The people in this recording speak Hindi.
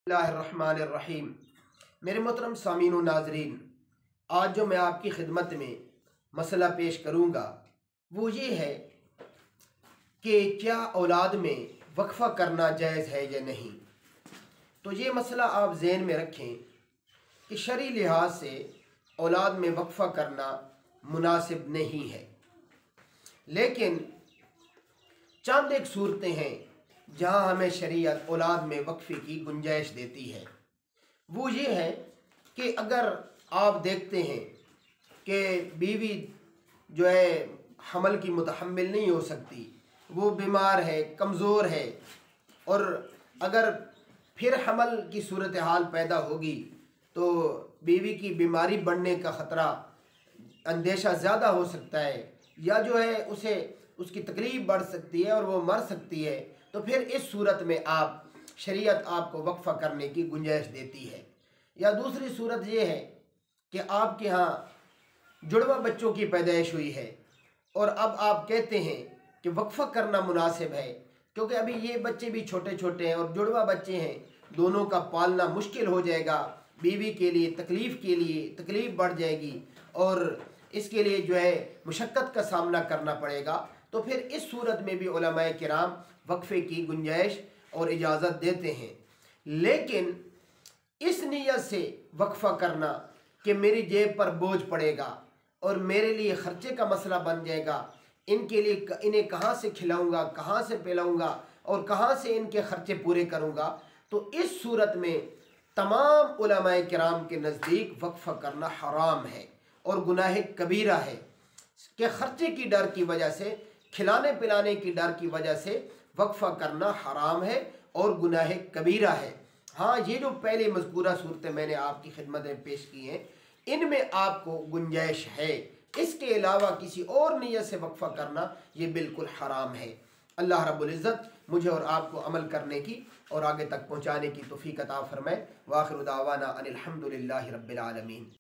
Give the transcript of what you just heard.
बिस्मिल्लाहिर्रहमानिर्रहीम। मेरे मोहतरम सामीन व नाज़रीन, आज जो मैं आपकी खिदमत में मसला पेश करूँगा वो ये है कि क्या औलाद में वक्फा करना जायज़ है या नहीं। तो ये मसला आप ज़हन में रखें कि शरई लिहाज से औलाद में वक्फा करना मुनासिब नहीं है, लेकिन चंद एक सूरतें हैं जहाँ हमें शरीयत औलाद में वक्फे की गुंजाइश देती है। वो ये है कि अगर आप देखते हैं कि बीवी जो है हमल की मुतहम्मिल नहीं हो सकती, वो बीमार है, कमज़ोर है, और अगर फिर हमल की सूरत हाल पैदा होगी तो बीवी की बीमारी बढ़ने का ख़तरा, अंदेशा ज़्यादा हो सकता है, या जो है उसे उसकी तकलीफ़ बढ़ सकती है और वो मर सकती है। तो फिर इस सूरत में आप शरीयत आपको वक्फ़ा करने की गुंजाइश देती है। या दूसरी सूरत ये है कि आपके यहाँ जुड़वा बच्चों की पैदाइश हुई है और अब आप कहते हैं कि वक्फ़ा करना मुनासिब है, क्योंकि अभी ये बच्चे भी छोटे छोटे हैं और जुड़वा बच्चे हैं, दोनों का पालना मुश्किल हो जाएगा, बीवी के लिए तकलीफ़ बढ़ जाएगी और इसके लिए जो है मुशक्क़त का सामना करना पड़ेगा। तो फिर इस सूरत में भी उलमाए किराम वक्फ़े की गुंजाइश और इजाज़त देते हैं। लेकिन इस नीयत से वक्फ़ा करना कि मेरी जेब पर बोझ पड़ेगा और मेरे लिए ख़र्चे का मसला बन जाएगा, इनके लिए इन्हें कहाँ से खिलाऊंगा, कहाँ से पिलाऊंगा और कहाँ से इनके ख़र्चे पूरे करूंगा, तो इस सूरत में तमाम उलमाए किराम के नज़दीक वक्फ़ा करना हराम है और गुनाह कबीरा है कि ख़र्चे की डर की वजह से, खिलाने पिलाने की डर की वजह से वक्फ़ा करना हराम है और गुनाह कबीरा है। हाँ, ये जो पहले मज़कूरा सूरतें मैंने आपकी खिदमत में पेश की हैं, इनमें आपको गुंजाइश है, इसके अलावा किसी और नियत से वक्फ़ा करना ये बिल्कुल हराम है। अल्लाह रब्बुल इज़्ज़त मुझे और आपको अमल करने की और आगे तक पहुँचाने की तौफ़ीक़ अता फ़रमाए। वाखिर दावाना अनिल हम्दुलिल्लाहि रब्बिल आलमीन।